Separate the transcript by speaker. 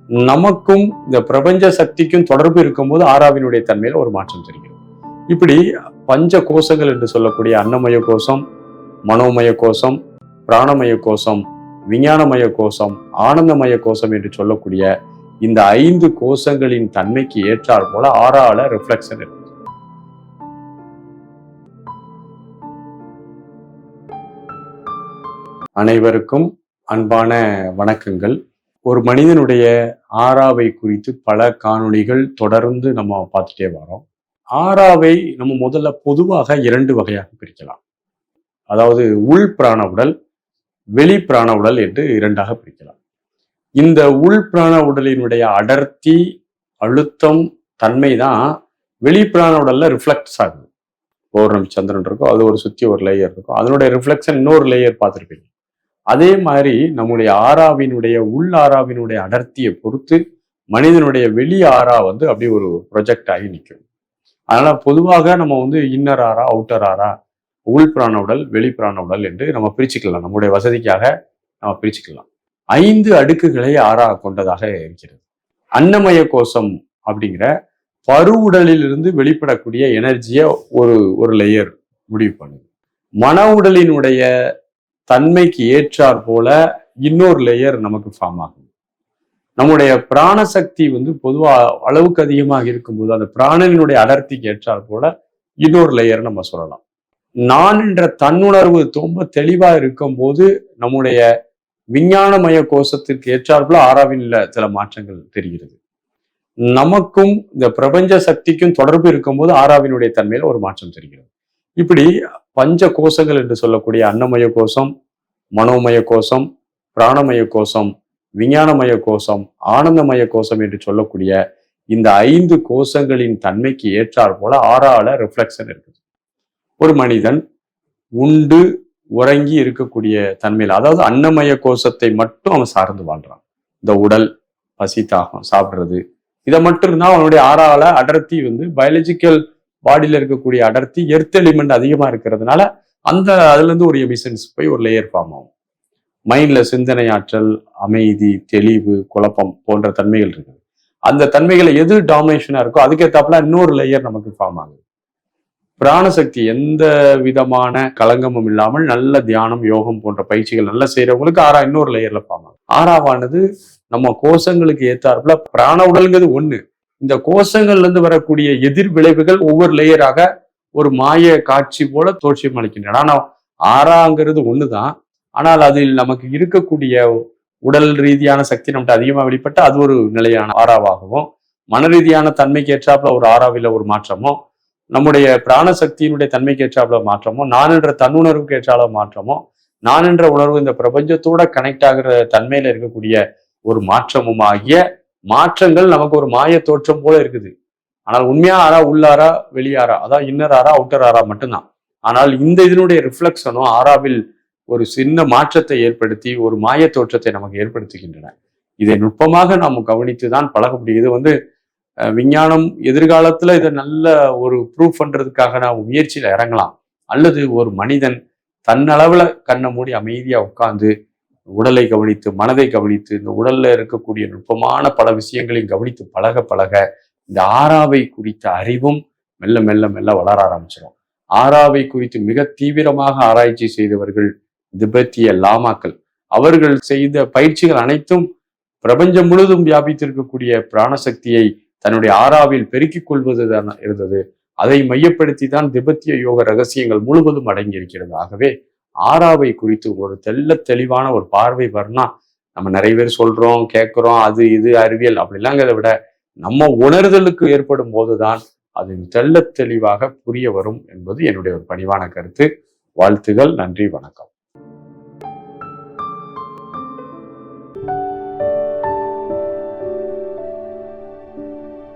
Speaker 1: நமக்கும் இந்த பிரபஞ்ச சக்திக்கும் தொடர்பு இருக்கும்போது ஆறாவினுடைய தன்மையில ஒரு மாற்றம் தெரிகிறது. இப்படி பஞ்ச கோஷங்கள் என்று சொல்லக்கூடிய அன்னமய கோஷம், மனோமய கோஷம், பிராணமய கோஷம், விஞ்ஞானமய கோஷம், ஆனந்தமய கோஷம் என்று சொல்லக்கூடிய இந்த 5 கோஷங்களின் தன்மைக்கு ஏற்றார் போல ஆறால ரிஃப்ளெக்ஷன் இருக்கு. அனைவருக்கும் அன்பான வணக்கங்கள். ஒரு மனிதனுடைய ஆறாவை குறித்து பல காணொளிகள் தொடர்ந்து நம்ம பார்த்துட்டே வரோம். ஆறாவை நம்ம முதல்ல பொதுவாக 2 வகையாக பிரிக்கலாம். அதாவது உள் பிராண உடல், வெளி பிராண உடல் என்று 2ஆக பிரிக்கலாம். இந்த உள் பிராண உடலினுடைய அடர்த்தி, அழுத்தம், தன்மை தான் வெளி பிராண உடல்ல ரிஃப்ளெக்ட்ஸ் ஆகுது. பௌர்ணமி சந்திரன் இருக்கும், அது ஒரு சுற்றி ஒரு லேயர் இருக்கும், அதனுடைய ரிஃப்ளெக்ஷன் இன்னொரு லேயர் பார்த்துருப்பீங்க. அதே மாதிரி நம்முடைய ஆறாவினுடைய உள் ஆறாவினுடைய அடர்த்தியை பொறுத்து மனிதனுடைய வெளி ஆறா அப்படி ஒரு ப்ரொஜெக்ட் ஆகி நிற்கும். அதனால பொதுவாக நம்ம இன்னர் ஆறா, அவுட்டர் ஆறா, உள் பிராண உடல், வெளி பிராண உடல் என்று நம்ம பிரிச்சுக்கலாம். நம்முடைய வசதிக்காக நம்ம பிரிச்சுக்கலாம். 5 அடுக்குகளை ஆறா கொண்டதாக இருக்கிறது. அன்னமய கோஷம் அப்படிங்கிற பருவுடலிலிருந்து வெளிப்படக்கூடிய எனர்ஜியை ஒரு லேயர் முடிவு பண்ணுது. மன உடலினுடைய தன்மைக்கு ஏற்றார் போல இன்னொரு லேயர் நமக்கு ஃபார்ம் ஆகும். நம்முடைய பிராணசக்தி பொதுவா அளவுக்கு அதிகமாக இருக்கும்போது அந்த பிராணனினுடைய அடர்த்திக்கு ஏற்றார் போல இன்னொரு லேயர் நம்ம சொல்லலாம். நான் என்ற தன்னுணர்வு ரொம்ப தெளிவா இருக்கும் போது நம்முடைய விஞ்ஞானமய கோஷத்திற்கு ஏற்றார் போல ஆறாவின்ல சில மாற்றங்கள் தெரிகிறது. நமக்கும் இந்த பிரபஞ்ச சக்திக்கும் தொடர்பு இருக்கும்போது ஆறாவினுடைய தன்மையில ஒரு மாற்றம் தெரிகிறது. இப்படி பஞ்ச கோஷங்கள் என்று சொல்லக்கூடிய அன்னமய கோஷம், மனோமய கோஷம், பிராணமய கோஷம், விஞ்ஞானமய கோஷம், ஆனந்தமய கோஷம் என்று சொல்லக்கூடிய இந்த 5 கோஷங்களின் தன்மைக்கு ஏற்றார் போல ஆறால ரிஃப்ளெக்ஷன் இருக்குது. ஒரு மனிதன் உண்டு உறங்கி இருக்கக்கூடிய தன்மையில், அதாவது அன்னமய கோஷத்தை மட்டும் அவன் சார்ந்து வாழ்றான். இந்த உடல், பசி, தாகம், சாப்பிடுறது, இதை மட்டும் இருந்தா அவனுடைய ஆறால அடர்த்தி பயாலஜிக்கல் பாடியில இருக்கக்கூடிய அடர்த்தி எர்த் எலிமெண்ட் அதிகமா இருக்கிறதுனால அதுல இருந்து ஒரு எமிஷன்ஸ் போய் ஒரு லேயர் ஃபார்ம் ஆகும். மைண்ட்ல சிந்தனை ஆற்றல், அமைதி, தெளிவு, குழப்பம் போன்ற தன்மைகள் இருக்குது. அந்த தன்மைகளை எது டாமினேஷனா இருக்கோ அதுக்கேற்றாப்புல இன்னொரு லேயர் நமக்கு ஃபார்ம் ஆகுது. பிராணசக்தி எந்த விதமான களங்கமும் இல்லாமல் நல்ல தியானம், யோகம் போன்ற பயிற்சிகள் நல்லா செய்யறவங்களுக்கு ஆறா இன்னொரு லேயர்ல ஃபார்ம் ஆகும். ஆறாவானது நம்ம கோஷங்களுக்கு ஏற்றாப்புல பிராண உடல்ங்கிறது ஒண்ணு. இந்த கோஷங்கள்ல இருந்து வரக்கூடிய எதிர் விளைவுகள் ஒவ்வொரு லேயராக ஒரு மாய காட்சி போல தோற்றம் அளிக்கின்றன. ஆனா ஆறாங்கிறது ஒண்ணுதான். ஆனால் அதில் நமக்கு இருக்கக்கூடிய உடல் ரீதியான சக்தி நம்மகிட்ட அதிகமா வெளிப்பட்டு அது ஒரு நிலையான ஆறாவாகவும், மன ரீதியான தன்மைக்கு ஏற்றாப்புல ஒரு ஆறாவில ஒரு மாற்றமோ, நம்முடைய பிராணசக்தியினுடைய தன்மைக்கு ஏற்றாப்புல மாற்றமோ, நான் என்ற தன்னுணர்வுக்கு ஏற்றால மாற்றமோ, நான் என்ற உணர்வு இந்த பிரபஞ்சத்தோட கனெக்ட் ஆகிற தன்மையில இருக்கக்கூடிய ஒரு மாற்றமும் ஆகிய மாற்றங்கள் நமக்கு ஒரு மாய தோற்றம் போல இருக்குது. ஆனால் உண்மையா ஆறா உள்ளாரா வெளியாரா, அதாவது இன்னர் ஆறா அவுட்டர் ஆறா மட்டும்தான். ஆனால் இந்த இதனுடைய ரிஃப்ளெக்ஷனும் ஆறாவில் ஒரு சின்ன மாற்றத்தை ஏற்படுத்தி ஒரு மாய தோற்றத்தை நமக்கு ஏற்படுத்துகின்றன. இதை நுட்பமாக நாம் கவனித்துதான் பழக முடியுது. விஞ்ஞானம் எதிர்காலத்துல இதை நல்ல ஒரு ப்ரூஃப் பண்றதுக்காக நாம் முயற்சியில இறங்கலாம். அல்லது ஒரு மனிதன் தன்னளவுல கண்ணை மூடி அமைதியா உட்கார்ந்து உடலை கவனித்து, மனதை கவனித்து, இந்த உடல்ல இருக்கக்கூடிய நுட்பமான பல விஷயங்களையும் கவனித்து பழக பழக இந்த ஆறாவை குறித்த அறிவும் மெல்ல மெல்ல மெல்ல வளர ஆரம்பிச்சிடும். ஆறாவை குறித்து மிக தீவிரமாக ஆராய்ச்சி செய்தவர்கள் திபெத்திய லாமாக்கள், அவர்கள் செய்த பயிற்சிகள் அனைத்தும் பிரபஞ்சம் முழுதும் வியாபித்திருக்கக்கூடிய பிராணசக்தியை தன்னுடைய ஆறாவில் பெருக்கிக் கொள்வதுதான் இருந்தது. அதை மையப்படுத்தி தான் திபெத்திய யோக ரகசியங்கள் முழுவதும் அடங்கி இருக்கிறது. ஆகவே ஆறாவை குறித்து ஒரு தெளிவான ஒரு பார்வை வரணும். நம்ம நிறைய பேர் சொல்றோம், கேட்கிறோம், அது இது அறிவியல் அப்படிலாங்கிறத விட நம்ம உணர்தலுக்கு ஏற்படும் போதுதான் அது தெளிவாக புரிய வரும் என்பது என்னுடைய ஒரு பணிவான கருத்து. வாழ்த்துகள். நன்றி, வணக்கம்.